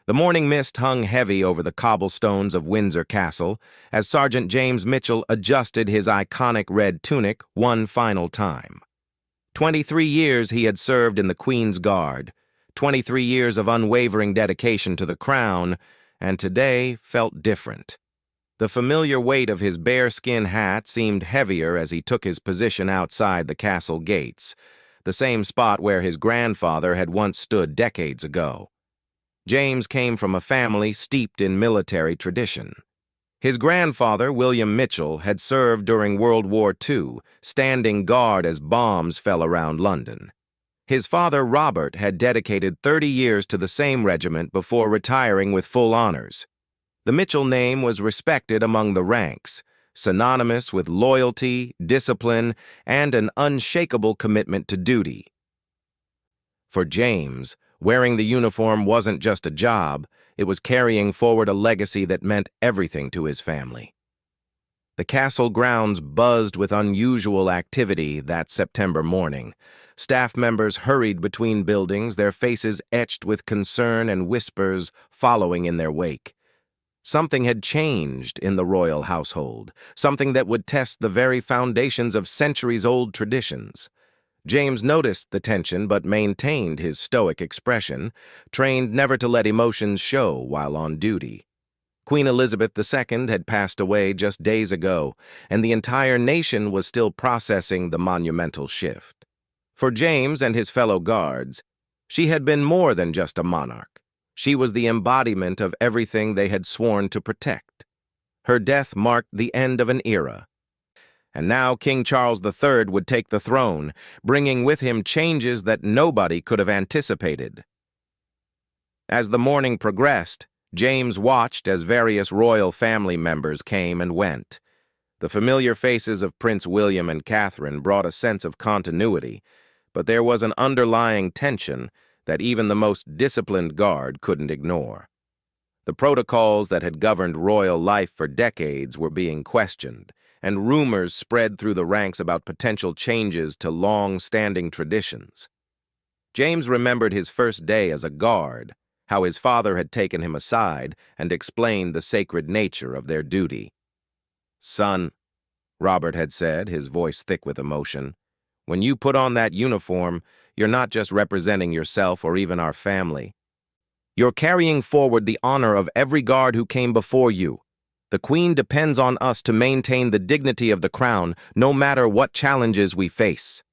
The morning mist hung heavy over the cobblestones of Windsor Castle as Sergeant James Mitchell adjusted his iconic red tunic one final time. 23 years he had served in the Queen's Guard, 23 years of unwavering dedication to the crown, and today felt different. The familiar weight of his bearskin hat seemed heavier as he took his position outside the castle gates, the same spot where his grandfather had once stood decades ago. James came from a family steeped in military tradition. His grandfather, William Mitchell, had served during World War II, standing guard as bombs fell around London. His father, Robert, had dedicated 30 years to the same regiment before retiring with full honors. The Mitchell name was respected among the ranks, synonymous with loyalty, discipline, and an unshakable commitment to duty. For James, wearing the uniform wasn't just a job, it was carrying forward a legacy that meant everything to his family. The castle grounds buzzed with unusual activity that September morning. Staff members hurried between buildings, their faces etched with concern and whispers following in their wake. Something had changed in the royal household, something that would test the very foundations of centuries-old traditions. James noticed the tension but maintained his stoic expression, trained never to let emotions show while on duty. Queen Elizabeth II had passed away just days ago, and the entire nation was still processing the monumental shift. For James and his fellow guards, she had been more than just a monarch. She was the embodiment of everything they had sworn to protect. Her death marked the end of an era. And now King Charles III would take the throne, bringing with him changes that nobody could have anticipated. As the morning progressed, James watched as various royal family members came and went. The familiar faces of Prince William and Catherine brought a sense of continuity, but there was an underlying tension that even the most disciplined guard couldn't ignore. The protocols that had governed royal life for decades were being questioned, and rumors spread through the ranks about potential changes to long-standing traditions. James remembered his first day as a guard, how his father had taken him aside and explained the sacred nature of their duty. "Son," Robert had said, his voice thick with emotion, "when you put on that uniform, you're not just representing yourself or even our family. You're carrying forward the honor of every guard who came before you. The Queen depends on us to maintain the dignity of the crown, no matter what challenges we face."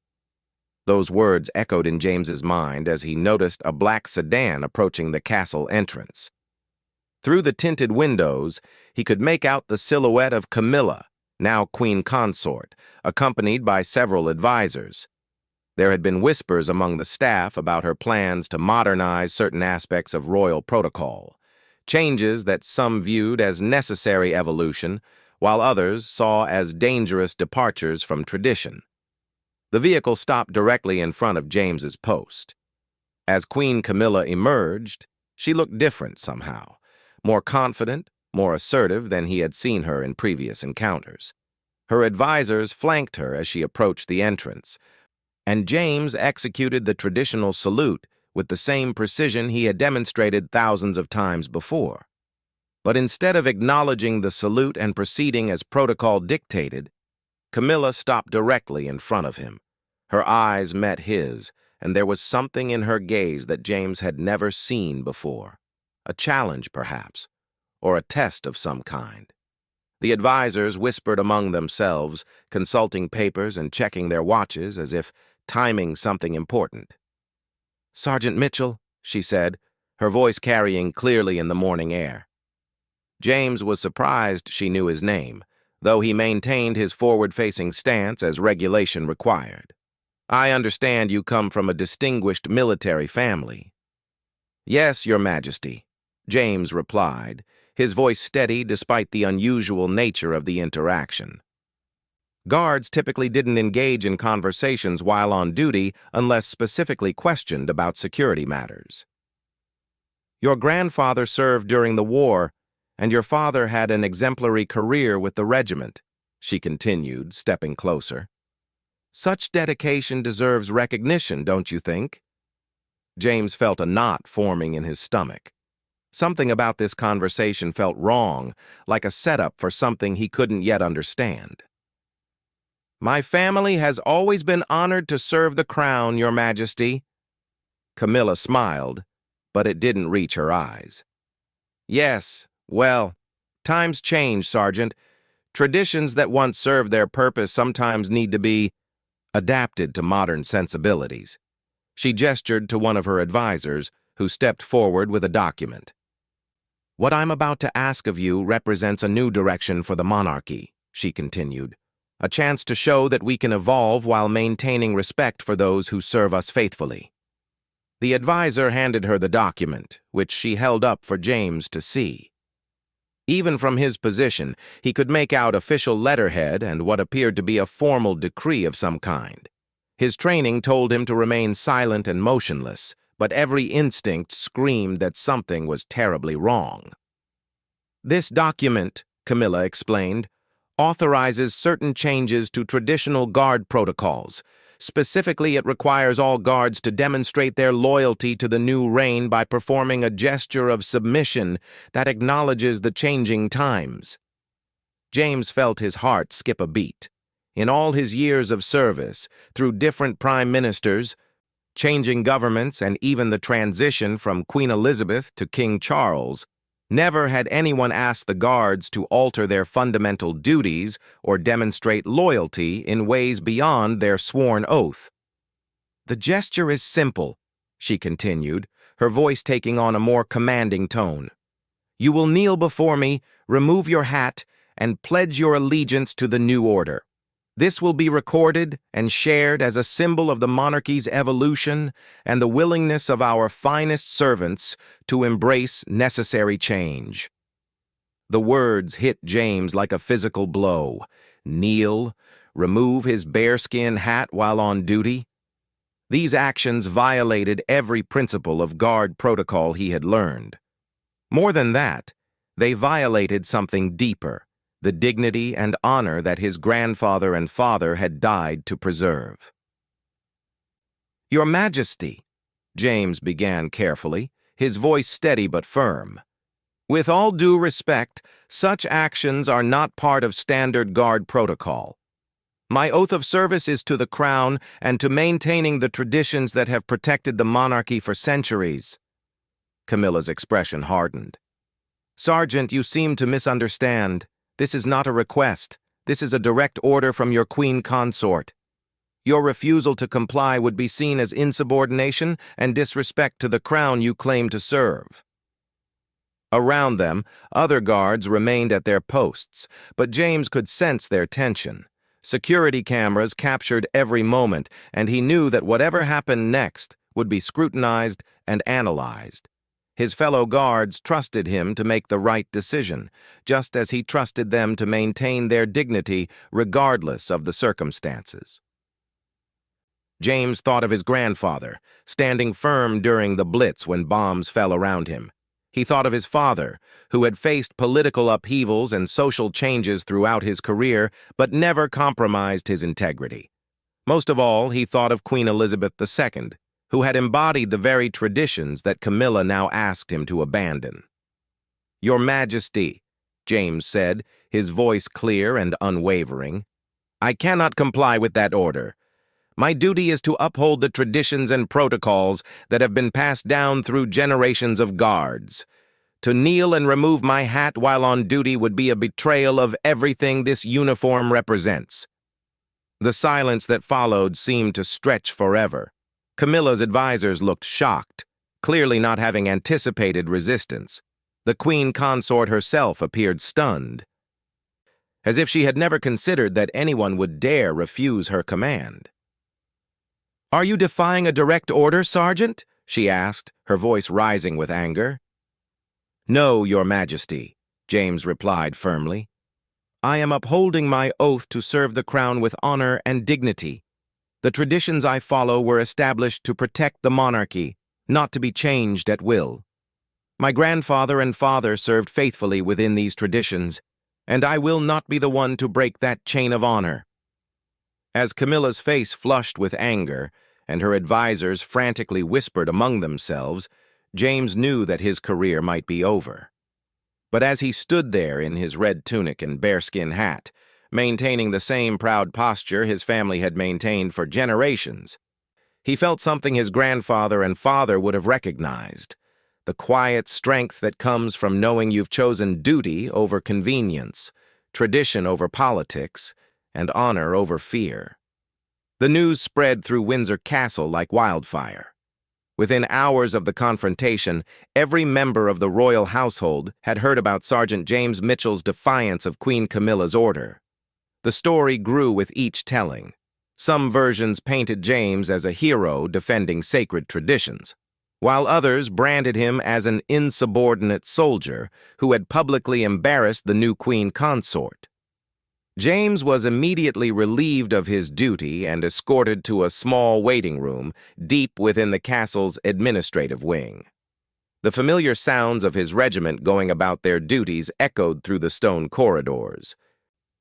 Those words echoed in James's mind as he noticed a black sedan approaching the castle entrance. Through the tinted windows, he could make out the silhouette of Camilla, now Queen Consort, accompanied by several advisors. There had been whispers among the staff about her plans to modernize certain aspects of royal protocol, changes that some viewed as necessary evolution, while others saw as dangerous departures from tradition. The vehicle stopped directly in front of James's post. As Queen Camilla emerged, she looked different somehow, more confident, more assertive than he had seen her in previous encounters. Her advisors flanked her as she approached the entrance, and James executed the traditional salute with the same precision he had demonstrated thousands of times before. But instead of acknowledging the salute and proceeding as protocol dictated, Camilla stopped directly in front of him. Her eyes met his, and there was something in her gaze that James had never seen before. A challenge, perhaps, or a test of some kind. The advisors whispered among themselves, consulting papers and checking their watches as if timing something important. "Sergeant Mitchell," she said, her voice carrying clearly in the morning air. James was surprised she knew his name, though he maintained his forward-facing stance as regulation required. "I understand you come from a distinguished military family." "Yes, Your Majesty," James replied, his voice steady despite the unusual nature of the interaction. Guards typically didn't engage in conversations while on duty unless specifically questioned about security matters. "Your grandfather served during the war, and your father had an exemplary career with the regiment," she continued, stepping closer. "Such dedication deserves recognition, don't you think?" James felt a knot forming in his stomach. Something about this conversation felt wrong, like a setup for something he couldn't yet understand. "My family has always been honored to serve the crown, Your Majesty." Camilla smiled, but it didn't reach her eyes. "Yes, well, times change, Sergeant. Traditions that once served their purpose sometimes need to be adapted to modern sensibilities." She gestured to one of her advisors, who stepped forward with a document. "What I'm about to ask of you represents a new direction for the monarchy," she continued. "A chance to show that we can evolve while maintaining respect for those who serve us faithfully." The advisor handed her the document, which she held up for James to see. Even from his position, he could make out official letterhead and what appeared to be a formal decree of some kind. His training told him to remain silent and motionless, but every instinct screamed that something was terribly wrong. "This document," Camilla explained, "authorizes certain changes to traditional guard protocols. Specifically, it requires all guards to demonstrate their loyalty to the new reign by performing a gesture of submission that acknowledges the changing times." James felt his heart skip a beat. In all his years of service, through different prime ministers, changing governments, and even the transition from Queen Elizabeth to King Charles, never had anyone asked the guards to alter their fundamental duties or demonstrate loyalty in ways beyond their sworn oath. "The gesture is simple," she continued, her voice taking on a more commanding tone. "You will kneel before me, remove your hat, and pledge your allegiance to the new order. This will be recorded and shared as a symbol of the monarchy's evolution and the willingness of our finest servants to embrace necessary change." The words hit James like a physical blow. Kneel, remove his bearskin hat while on duty. These actions violated every principle of guard protocol he had learned. More than that, they violated something deeper: the dignity and honor that his grandfather and father had died to preserve. "Your Majesty," James began carefully, his voice steady but firm, "with all due respect, such actions are not part of standard guard protocol. My oath of service is to the crown and to maintaining the traditions that have protected the monarchy for centuries." Camilla's expression hardened. "Sergeant, you seem to misunderstand. This is not a request. This is a direct order from your queen consort. Your refusal to comply would be seen as insubordination and disrespect to the crown you claim to serve." Around them, other guards remained at their posts, but James could sense their tension. Security cameras captured every moment, and he knew that whatever happened next would be scrutinized and analyzed. His fellow guards trusted him to make the right decision, just as he trusted them to maintain their dignity regardless of the circumstances. James thought of his grandfather, standing firm during the Blitz when bombs fell around him. He thought of his father, who had faced political upheavals and social changes throughout his career, but never compromised his integrity. Most of all, he thought of Queen Elizabeth II, who had embodied the very traditions that Camilla now asked him to abandon. "Your Majesty," James said, his voice clear and unwavering, "I cannot comply with that order. My duty is to uphold the traditions and protocols that have been passed down through generations of guards. To kneel and remove my hat while on duty would be a betrayal of everything this uniform represents." The silence that followed seemed to stretch forever. Camilla's advisors looked shocked, clearly not having anticipated resistance. The queen consort herself appeared stunned, as if she had never considered that anyone would dare refuse her command. "Are you defying a direct order, Sergeant?" she asked, her voice rising with anger. "No, Your Majesty," James replied firmly. "I am upholding my oath to serve the crown with honor and dignity. The traditions I follow were established to protect the monarchy, not to be changed at will. My grandfather and father served faithfully within these traditions, and I will not be the one to break that chain of honor." As Camilla's face flushed with anger, and her advisors frantically whispered among themselves, James knew that his career might be over. But as he stood there in his red tunic and bearskin hat, maintaining the same proud posture his family had maintained for generations, he felt something his grandfather and father would have recognized: the quiet strength that comes from knowing you've chosen duty over convenience, tradition over politics, and honor over fear. The news spread through Windsor Castle like wildfire. Within hours of the confrontation, every member of the royal household had heard about Sergeant James Mitchell's defiance of Queen Camilla's order. The story grew with each telling. Some versions painted James as a hero defending sacred traditions, while others branded him as an insubordinate soldier who had publicly embarrassed the new queen consort. James was immediately relieved of his duty and escorted to a small waiting room deep within the castle's administrative wing. The familiar sounds of his regiment going about their duties echoed through the stone corridors.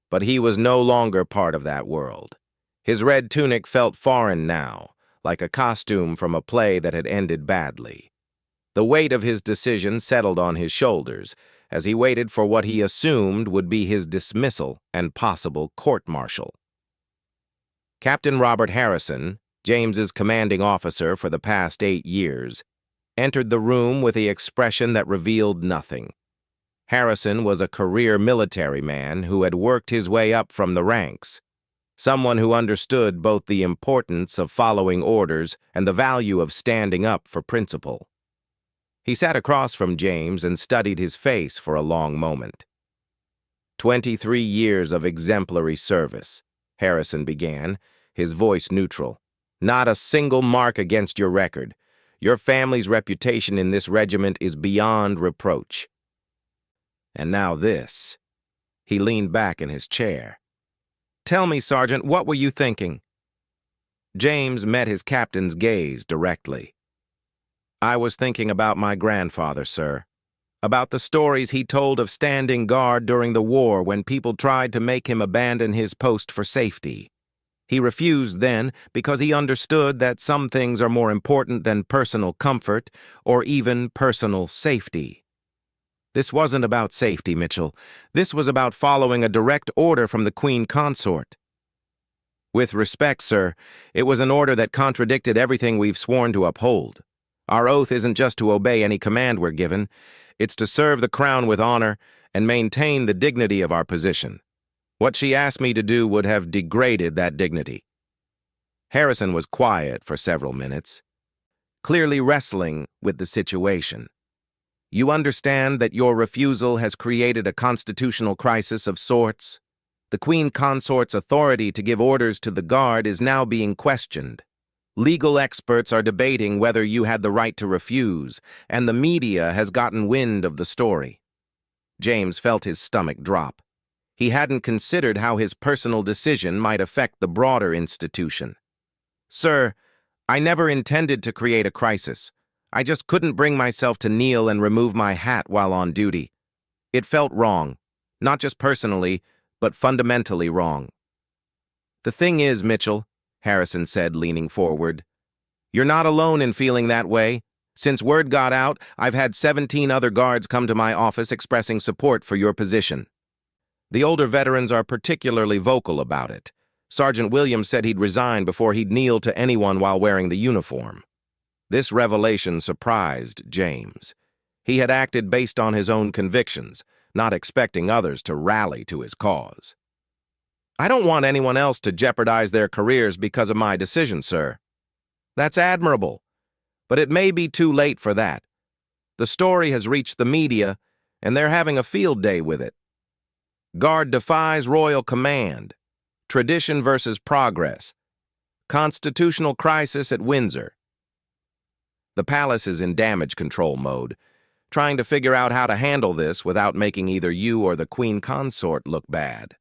But he was no longer part of that world. His red tunic felt foreign now, like a costume from a play that had ended badly. The weight of his decision settled on his shoulders as he waited for what he assumed would be his dismissal and possible court-martial. Captain Robert Harrison, James's commanding officer for the past 8 years, entered the room with the expression that revealed nothing. Harrison was a career military man who had worked his way up from the ranks, someone who understood both the importance of following orders and the value of standing up for principle. He sat across from James and studied his face for a long moment. 23 years of exemplary service, Harrison began, his voice neutral. Not a single mark against your record. Your family's reputation in this regiment is beyond reproach. And now this. He leaned back in his chair. Tell me, Sergeant, what were you thinking? James met his captain's gaze directly. I was thinking about my grandfather, sir. About the stories he told of standing guard during the war when people tried to make him abandon his post for safety. He refused then because he understood that some things are more important than personal comfort or even personal safety. This wasn't about safety, Mitchell. This was about following a direct order from the Queen Consort. With respect, sir, it was an order that contradicted everything we've sworn to uphold. Our oath isn't just to obey any command we're given. It's to serve the crown with honor and maintain the dignity of our position. What she asked me to do would have degraded that dignity. Harrison was quiet for several minutes, clearly wrestling with the situation. You understand that your refusal has created a constitutional crisis of sorts? The Queen Consort's authority to give orders to the Guard is now being questioned. Legal experts are debating whether you had the right to refuse, and the media has gotten wind of the story. James felt his stomach drop. He hadn't considered how his personal decision might affect the broader institution. Sir, I never intended to create a crisis. I just couldn't bring myself to kneel and remove my hat while on duty. It felt wrong, not just personally, but fundamentally wrong. The thing is, Mitchell, Harrison said, leaning forward, you're not alone in feeling that way. Since word got out, I've had 17 other guards come to my office expressing support for your position. The older veterans are particularly vocal about it. Sergeant Williams said he'd resign before he'd kneel to anyone while wearing the uniform. This revelation surprised James. He had acted based on his own convictions, not expecting others to rally to his cause. I don't want anyone else to jeopardize their careers because of my decision, sir. That's admirable, but it may be too late for that. The story has reached the media, and they're having a field day with it. Guard defies royal command. Tradition versus progress. Constitutional crisis at Windsor. The palace is in damage control mode, trying to figure out how to handle this without making either you or the Queen Consort look bad.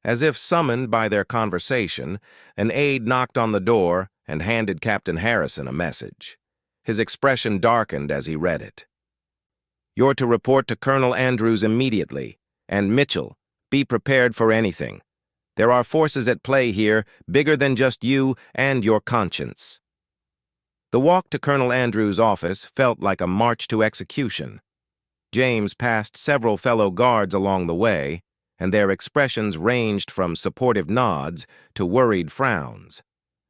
As if summoned by their conversation, an aide knocked on the door and handed Captain Harrison a message. His expression darkened as he read it. You're to report to Colonel Andrews immediately, and Mitchell, be prepared for anything. There are forces at play here, bigger than just you and your conscience. The walk to Colonel Andrews' office felt like a march to execution. James passed several fellow guards along the way, and their expressions ranged from supportive nods to worried frowns.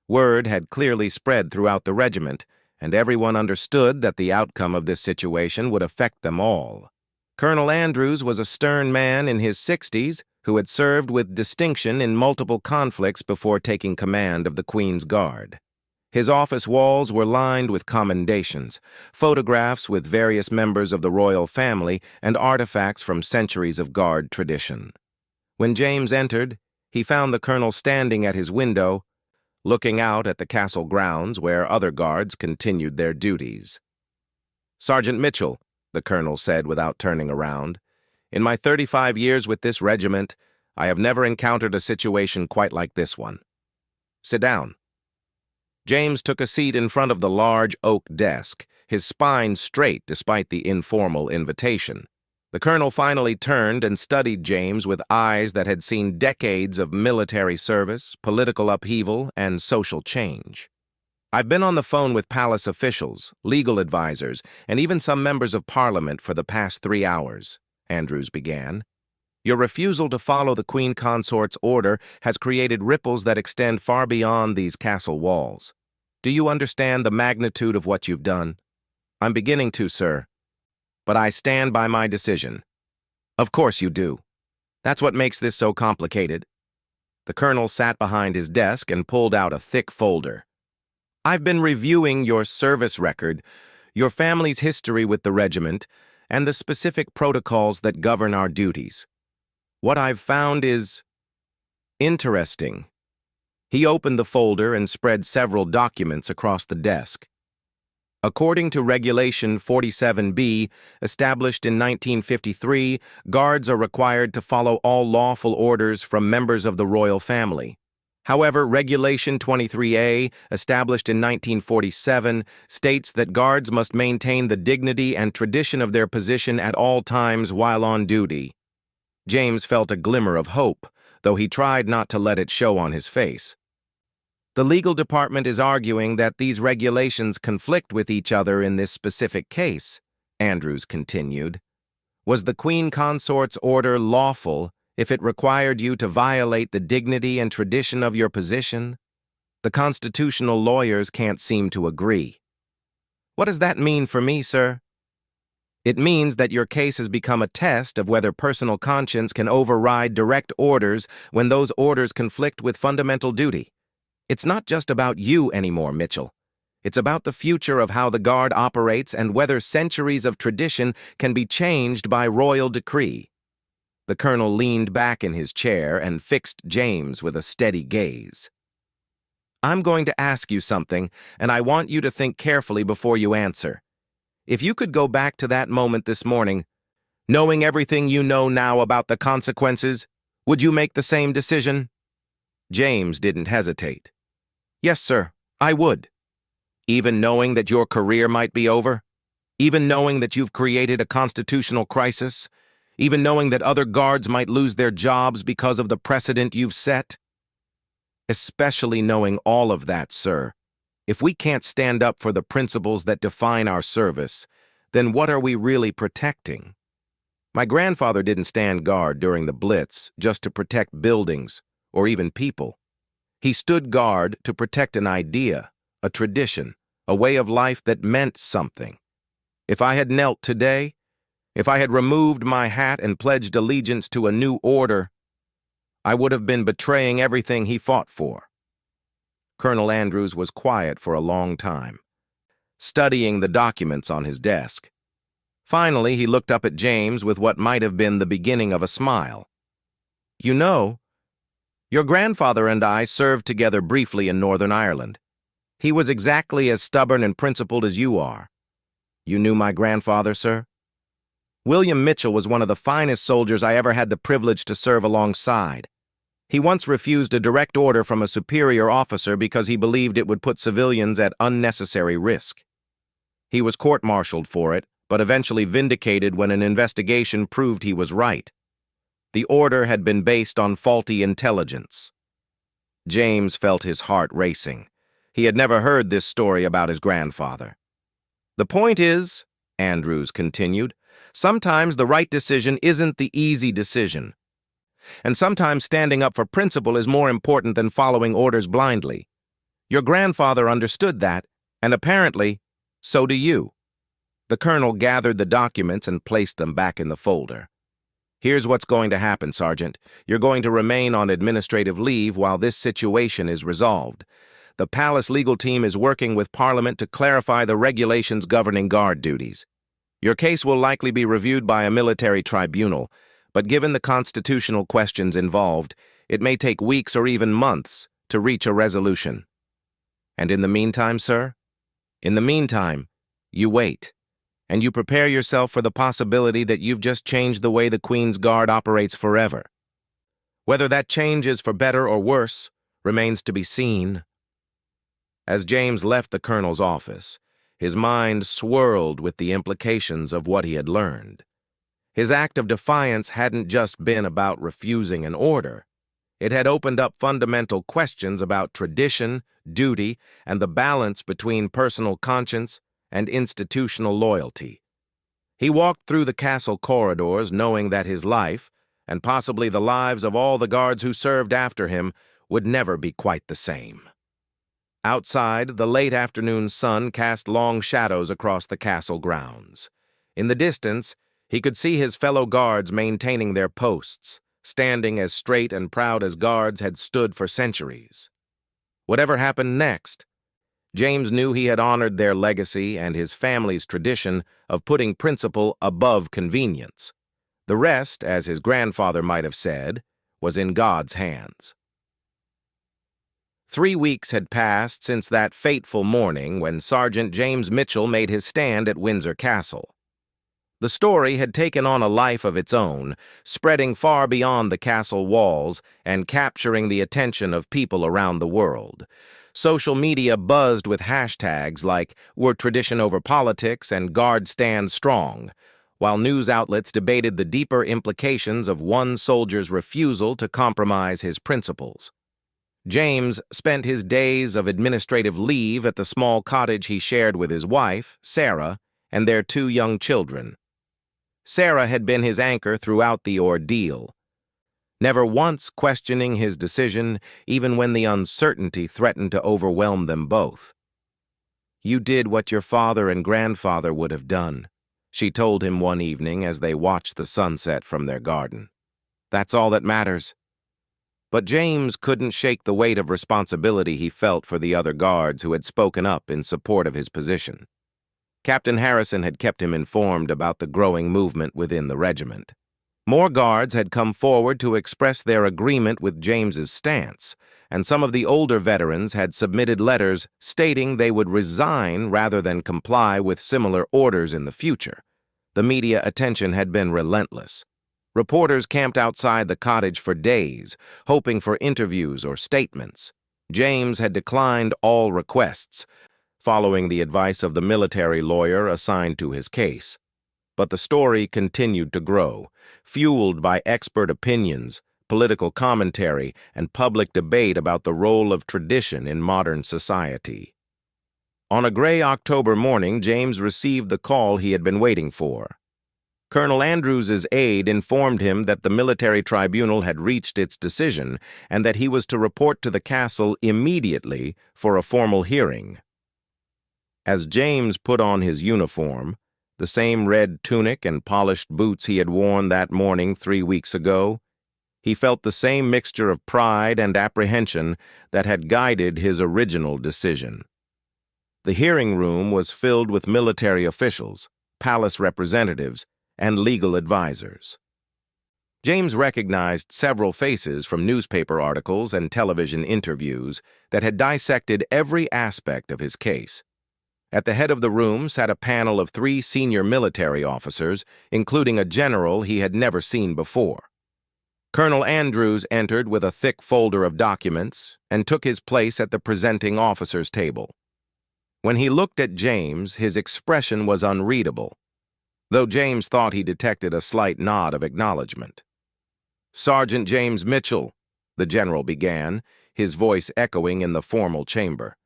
Word had clearly spread throughout the regiment, and everyone understood that the outcome of this situation would affect them all. Colonel Andrews was a stern man in his 60s who had served with distinction in multiple conflicts before taking command of the Queen's Guard. His office walls were lined with commendations, photographs with various members of the royal family, and artifacts from centuries of Guard tradition. When James entered, he found the colonel standing at his window, looking out at the castle grounds where other guards continued their duties. "Sergeant Mitchell," the colonel said without turning around, "in my 35 years with this regiment, I have never encountered a situation quite like this one. Sit down." James took a seat in front of the large oak desk, his spine straight despite the informal invitation. The colonel finally turned and studied James with eyes that had seen decades of military service, political upheaval, and social change. "I've been on the phone with palace officials, legal advisors, and even some members of Parliament for the past 3 hours, Andrews began. Your refusal to follow the Queen Consort's order has created ripples that extend far beyond these castle walls. Do you understand the magnitude of what you've done?" "I'm beginning to, sir. But I stand by my decision." "Of course you do. That's what makes this so complicated." The colonel sat behind his desk and pulled out a thick folder. "I've been reviewing your service record, your family's history with the regiment, and the specific protocols that govern our duties. What I've found is interesting." He opened the folder and spread several documents across the desk. According to Regulation 47B, established in 1953, guards are required to follow all lawful orders from members of the royal family. However, Regulation 23A, established in 1947, states that guards must maintain the dignity and tradition of their position at all times while on duty. James felt a glimmer of hope, though he tried not to let it show on his face. "The legal department is arguing that these regulations conflict with each other in this specific case," Andrews continued. "Was the Queen Consort's order lawful if it required you to violate the dignity and tradition of your position? The constitutional lawyers can't seem to agree." "What does that mean for me, sir?" "It means that your case has become a test of whether personal conscience can override direct orders when those orders conflict with fundamental duty. It's not just about you anymore, Mitchell. It's about the future of how the Guard operates and whether centuries of tradition can be changed by royal decree." The colonel leaned back in his chair and fixed James with a steady gaze. "I'm going to ask you something, and I want you to think carefully before you answer. If you could go back to that moment this morning, knowing everything you know now about the consequences, would you make the same decision?" James didn't hesitate. "Yes, sir, I would." "Even knowing that your career might be over? Even knowing that you've created a constitutional crisis? Even knowing that other guards might lose their jobs because of the precedent you've set?" "Especially knowing all of that, sir. If we can't stand up for the principles that define our service, then what are we really protecting? My grandfather didn't stand guard during the Blitz just to protect buildings or even people. He stood guard to protect an idea, a tradition, a way of life that meant something. If I had knelt today, if I had removed my hat and pledged allegiance to a new order, I would have been betraying everything he fought for." Colonel Andrews was quiet for a long time, studying the documents on his desk. Finally, he looked up at James with what might have been the beginning of a smile. "You know, your grandfather and I served together briefly in Northern Ireland. He was exactly as stubborn and principled as you are. You knew my grandfather, sir? William Mitchell was one of the finest soldiers I ever had the privilege to serve alongside. He once refused a direct order from a superior officer because he believed it would put civilians at unnecessary risk. He was court-martialed for it, but eventually vindicated when an investigation proved he was right. The order had been based on faulty intelligence." James felt his heart racing. He had never heard this story about his grandfather. "The point is," Andrews continued, "sometimes the right decision isn't the easy decision. And sometimes standing up for principle is more important than following orders blindly. Your grandfather understood that, and apparently, so do you." The colonel gathered the documents and placed them back in the folder. "Here's what's going to happen, Sergeant. You're going to remain on administrative leave while this situation is resolved. The palace legal team is working with Parliament to clarify the regulations governing guard duties. Your case will likely be reviewed by a military tribunal, but given the constitutional questions involved, it may take weeks or even months to reach a resolution. And in the meantime, sir? In the meantime, you wait, and you prepare yourself for the possibility that you've just changed the way the Queen's Guard operates forever. Whether that change is for better or worse remains to be seen." As James left the colonel's office, his mind swirled with the implications of what he had learned. His act of defiance hadn't just been about refusing an order. It had opened up fundamental questions about tradition, duty, and the balance between personal conscience and institutional loyalty. He walked through the castle corridors knowing that his life, and possibly the lives of all the guards who served after him, would never be quite the same. Outside, the late afternoon sun cast long shadows across the castle grounds. In the distance, he could see his fellow guards maintaining their posts, standing as straight and proud as guards had stood for centuries. Whatever happened next, James knew he had honored their legacy and his family's tradition of putting principle above convenience. The rest, as his grandfather might have said, was in God's hands. 3 weeks had passed since that fateful morning when Sergeant James Mitchell made his stand at Windsor Castle. The story had taken on a life of its own, spreading far beyond the castle walls and capturing the attention of people around the world. Social media buzzed with hashtags like "We're Tradition Over Politics" and "Guard Stand Strong," while news outlets debated the deeper implications of one soldier's refusal to compromise his principles. James spent his days of administrative leave at the small cottage he shared with his wife, Sarah, and their 2 young children. Sarah had been his anchor throughout the ordeal, never once questioning his decision, even when the uncertainty threatened to overwhelm them both. "You did what your father and grandfather would have done," she told him one evening as they watched the sunset from their garden. "That's all that matters." But James couldn't shake the weight of responsibility he felt for the other guards who had spoken up in support of his position. Captain Harrison had kept him informed about the growing movement within the regiment. More guards had come forward to express their agreement with James's stance, and some of the older veterans had submitted letters stating they would resign rather than comply with similar orders in the future. The media attention had been relentless. Reporters camped outside the cottage for days, hoping for interviews or statements. James had declined all requests, following the advice of the military lawyer assigned to his case. But the story continued to grow, fueled by expert opinions, political commentary, and public debate about the role of tradition in modern society. On a gray October morning, James received the call he had been waiting for. Colonel Andrews's aide informed him that the military tribunal had reached its decision and that he was to report to the castle immediately for a formal hearing. As James put on his uniform, the same red tunic and polished boots he had worn that morning 3 weeks ago, he felt the same mixture of pride and apprehension that had guided his original decision. The hearing room was filled with military officials, palace representatives, and legal advisors. James recognized several faces from newspaper articles and television interviews that had dissected every aspect of his case. At the head of the room sat a panel of 3 senior military officers, including a general he had never seen before. Colonel Andrews entered with a thick folder of documents and took his place at the presenting officers' table. When he looked at James, his expression was unreadable, though James thought he detected a slight nod of acknowledgement. "Sergeant James Mitchell," the general began, his voice echoing in the formal chamber.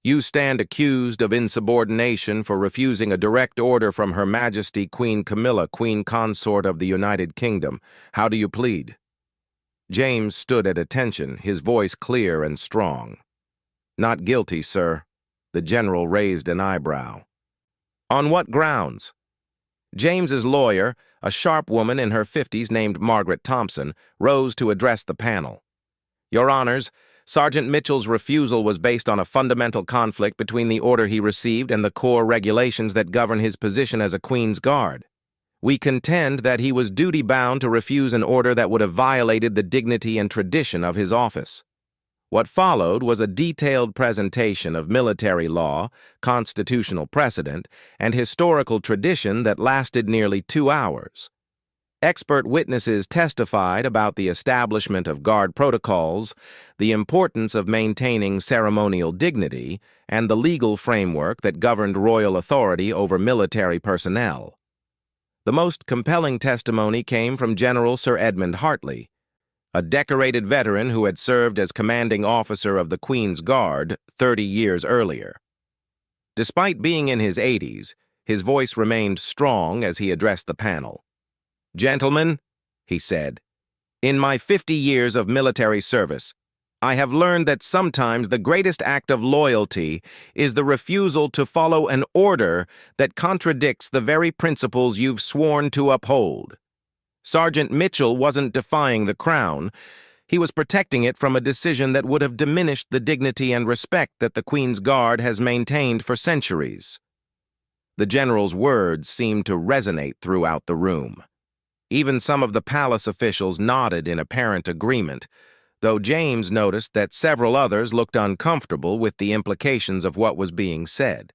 You stand accused of insubordination for refusing a direct order from Her Majesty Queen Camilla, Queen Consort of the United Kingdom. How do you plead?" James stood at attention, his voice clear and strong. "Not guilty, sir." The general raised an eyebrow. "On what grounds?" James's lawyer, a sharp woman in her 50s named Margaret Thompson, rose to address the panel. "Your Honors, Sergeant Mitchell's refusal was based on a fundamental conflict between the order he received and the core regulations that govern his position as a Queen's Guard. We contend that he was duty-bound to refuse an order that would have violated the dignity and tradition of his office." What followed was a detailed presentation of military law, constitutional precedent, and historical tradition that lasted nearly 2 hours. Expert witnesses testified about the establishment of guard protocols, the importance of maintaining ceremonial dignity, and the legal framework that governed royal authority over military personnel. The most compelling testimony came from General Sir Edmund Hartley, a decorated veteran who had served as commanding officer of the Queen's Guard 30 years earlier. Despite being in his 80s, his voice remained strong as he addressed the panel. "Gentlemen," he said, "in my 50 years of military service, I have learned that sometimes the greatest act of loyalty is the refusal to follow an order that contradicts the very principles you've sworn to uphold. Sergeant Mitchell wasn't defying the crown. He was protecting it from a decision that would have diminished the dignity and respect that the Queen's Guard has maintained for centuries." The general's words seemed to resonate throughout the room. Even some of the palace officials nodded in apparent agreement, though James noticed that several others looked uncomfortable with the implications of what was being said.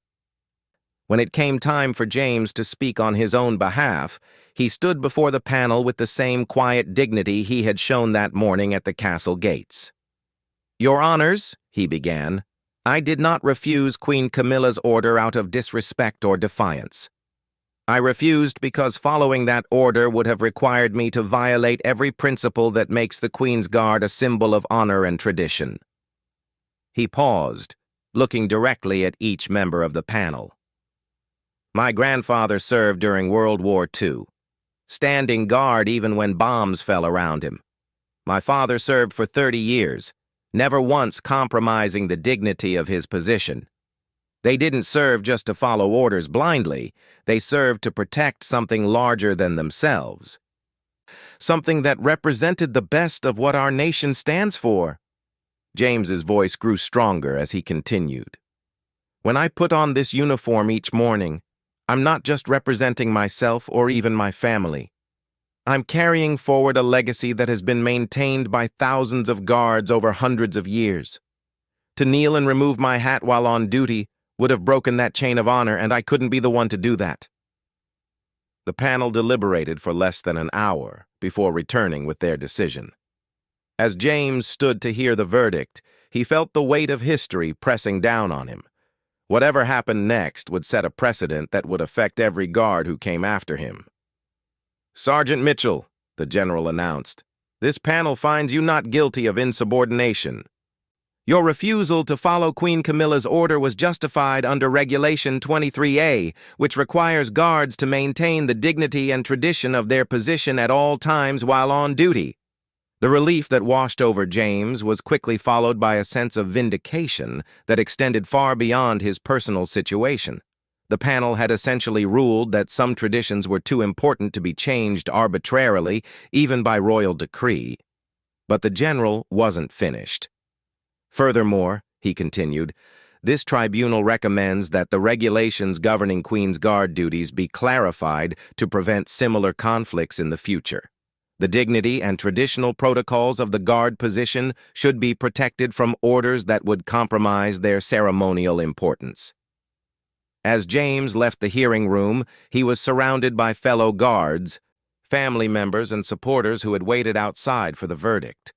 When it came time for James to speak on his own behalf, he stood before the panel with the same quiet dignity he had shown that morning at the castle gates. "Your Honors," he began, "I did not refuse Queen Camilla's order out of disrespect or defiance. I refused because following that order would have required me to violate every principle that makes the Queen's Guard a symbol of honor and tradition." He paused, looking directly at each member of the panel. "My grandfather served during World War II, standing guard even when bombs fell around him. My father served for 30 years, never once compromising the dignity of his position. They didn't serve just to follow orders blindly. They served to protect something larger than themselves. Something that represented the best of what our nation stands for." James's voice grew stronger as he continued. "When I put on this uniform each morning, I'm not just representing myself or even my family. I'm carrying forward a legacy that has been maintained by thousands of guards over hundreds of years. To kneel and remove my hat while on duty would have broken that chain of honor, and I couldn't be the one to do that." The panel deliberated for less than an hour before returning with their decision. As James stood to hear the verdict, he felt the weight of history pressing down on him. Whatever happened next would set a precedent that would affect every guard who came after him. "Sergeant Mitchell," the general announced, "this panel finds you not guilty of insubordination. Your refusal to follow Queen Camilla's order was justified under Regulation 23A, which requires guards to maintain the dignity and tradition of their position at all times while on duty." The relief that washed over James was quickly followed by a sense of vindication that extended far beyond his personal situation. The panel had essentially ruled that some traditions were too important to be changed arbitrarily, even by royal decree. But the general wasn't finished. "Furthermore," he continued, "this tribunal recommends that the regulations governing Queen's Guard duties be clarified to prevent similar conflicts in the future. The dignity and traditional protocols of the guard position should be protected from orders that would compromise their ceremonial importance." As James left the hearing room, he was surrounded by fellow guards, family members, and supporters who had waited outside for the verdict.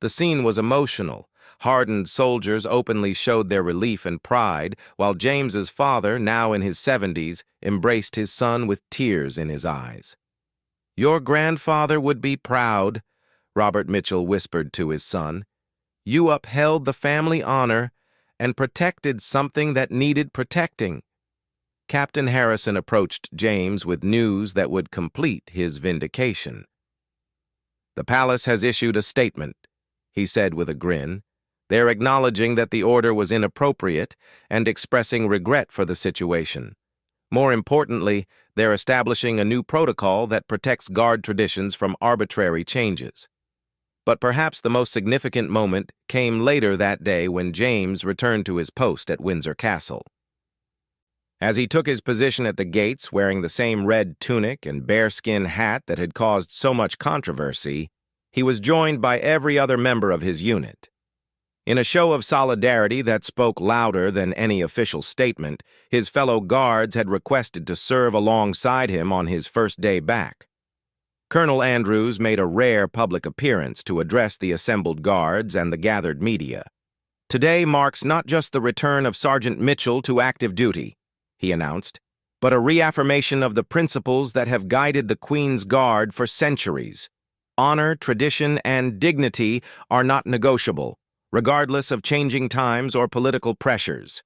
The scene was emotional. Hardened soldiers openly showed their relief and pride, while James's father, now in his 70s, embraced his son with tears in his eyes. "Your grandfather would be proud," Robert Mitchell whispered to his son. "You upheld the family honor, and protected something that needed protecting. Captain Harrison approached James with news that would complete his vindication. "The palace has issued a statement," he said with a grin. "They're acknowledging that the order was inappropriate and expressing regret for the situation. More importantly, they're establishing a new protocol that protects guard traditions from arbitrary changes." But perhaps the most significant moment came later that day when James returned to his post at Windsor Castle. As he took his position at the gates wearing the same red tunic and bearskin hat that had caused so much controversy, he was joined by every other member of his unit. In a show of solidarity that spoke louder than any official statement, his fellow guards had requested to serve alongside him on his first day back. Colonel Andrews made a rare public appearance to address the assembled guards and the gathered media. "Today marks not just the return of Sergeant Mitchell to active duty," he announced, "but a reaffirmation of the principles that have guided the Queen's Guard for centuries. Honor, tradition, and dignity are not negotiable, regardless of changing times or political pressures."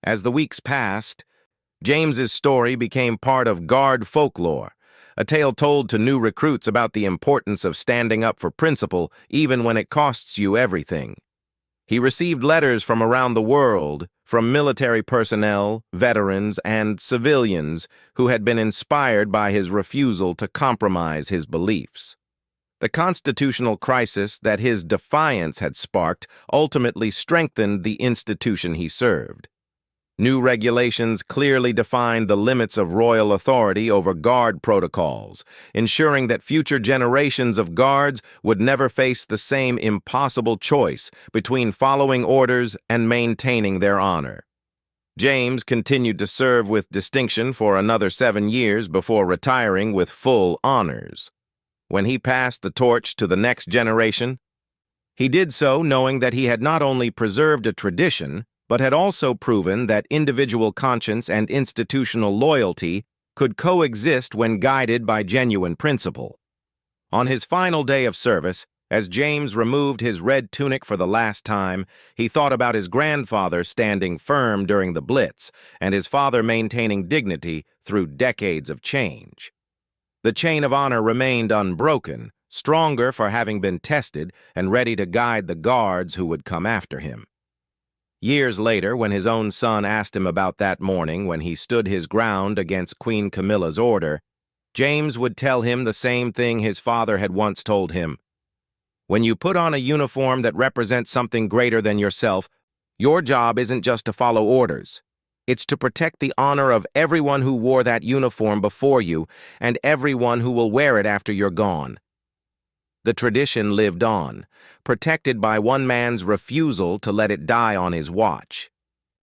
As the weeks passed, James's story became part of Guard folklore, a tale told to new recruits about the importance of standing up for principle even when it costs you everything. He received letters from around the world, from military personnel, veterans, and civilians who had been inspired by his refusal to compromise his beliefs. The constitutional crisis that his defiance had sparked ultimately strengthened the institution he served. New regulations clearly defined the limits of royal authority over guard protocols, ensuring that future generations of guards would never face the same impossible choice between following orders and maintaining their honor. James continued to serve with distinction for another 7 years before retiring with full honors. When he passed the torch to the next generation, he did so knowing that he had not only preserved a tradition, but had also proven that individual conscience and institutional loyalty could coexist when guided by genuine principle. On his final day of service, as James removed his red tunic for the last time, he thought about his grandfather standing firm during the Blitz and his father maintaining dignity through decades of change. The chain of honor remained unbroken, stronger for having been tested and ready to guide the guards who would come after him. Years later, when his own son asked him about that morning when he stood his ground against Queen Camilla's order, James would tell him the same thing his father had once told him. "When you put on a uniform that represents something greater than yourself, your job isn't just to follow orders. It's to protect the honor of everyone who wore that uniform before you and everyone who will wear it after you're gone." The tradition lived on, protected by one man's refusal to let it die on his watch.